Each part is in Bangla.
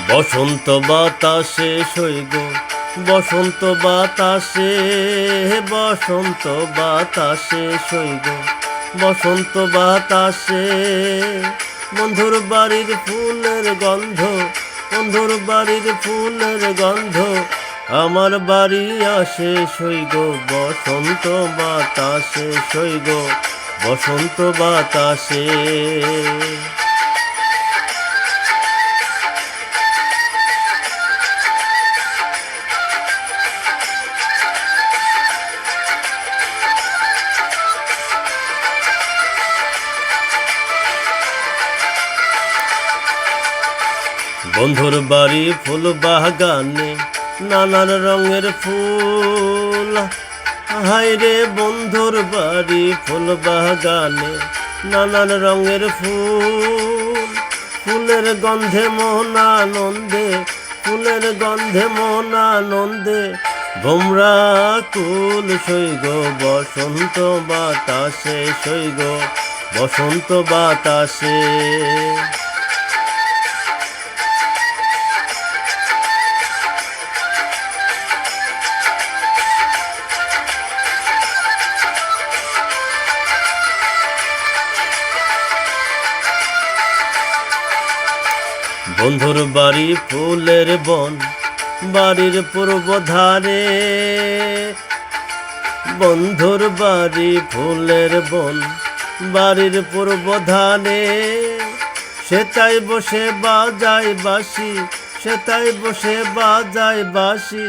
বসন্ত বাতাসে সইগ, বসন্ত বাতাসে, বসন্ত বাতাসে সইগ, বসন্ত বাতাসে। বন্ধুর বাড়ির ফুলের গন্ধ, বন্ধুর বাড়ির ফুলের গন্ধ আমার বাড়ি আসে সইগ, বসন্ত বাতাসে সইগ, বসন্ত বাতাসে। বন্ধুর বাড়ি ফুল বাগানে নানান রঙের ফুল, হায়রে বন্ধুর বাড়ি ফুল বাগানে নানান রঙের ফুল। ফুলের গন্ধে মন আনন্দে, ফুলের গন্ধে মন আনন্দে ভোমরা কুল সইগ, বসন্ত বাতাসে সইগ, বসন্ত বাতাসে। বন্ধুর বাড়ি ফুলের বন, বাড়ির পূর্ব ধারে। বন্ধুর বাড়ি ফুলের বন, বাড়ির পূর্ব ধারে। সেটাই বসে বাজায় বাঁশি, সেটাই বসে বাজায় বাঁশি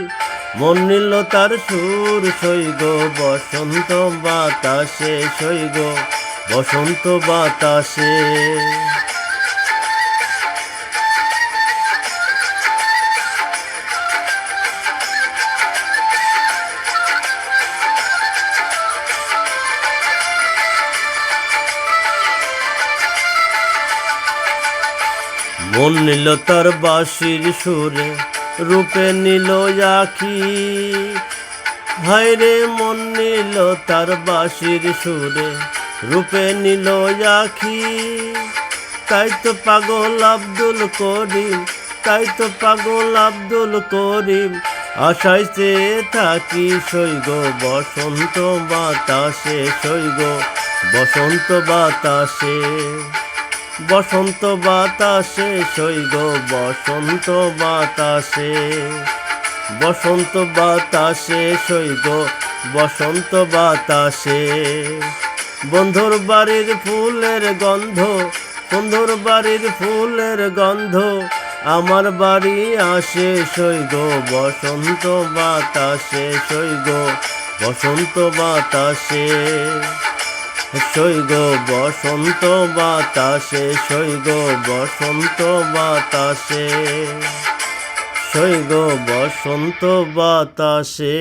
মন নিল তার সুর সইগ, বসন্ত বাতাসে সইগ, বসন্ত বাতাসে। মন নিল তার বাঁশির সুরে, রূপে নিল আখি, হায়রে মন নিল তার বাঁশির সুরে, রূপে নিল আখি। তাই তো পাগল আব্দুল করিম, তাই তো পাগল আব্দুল করিম আশায় চেয়ে থাকি সইগ, বসন্ত বাতাসে সইগ, বসন্ত বাতাসে। বসন্ত বাতাসে সইগ, বসন্ত বাতাসে, বসন্ত বাতাসে সইগ, বসন্ত বাতাসে। বন্ধুর বাড়ির ফুলের গন্ধ, বন্ধুর বাড়ির ফুলের গন্ধ আমার বাড়ি আসে সইগ, বসন্ত বাতাসে সইগ, বসন্ত বাতাসে সইগ, বসন্ত বাতাসে সইগ, বসন্ত বাতাসে সইগ, বসন্ত বাতাসে।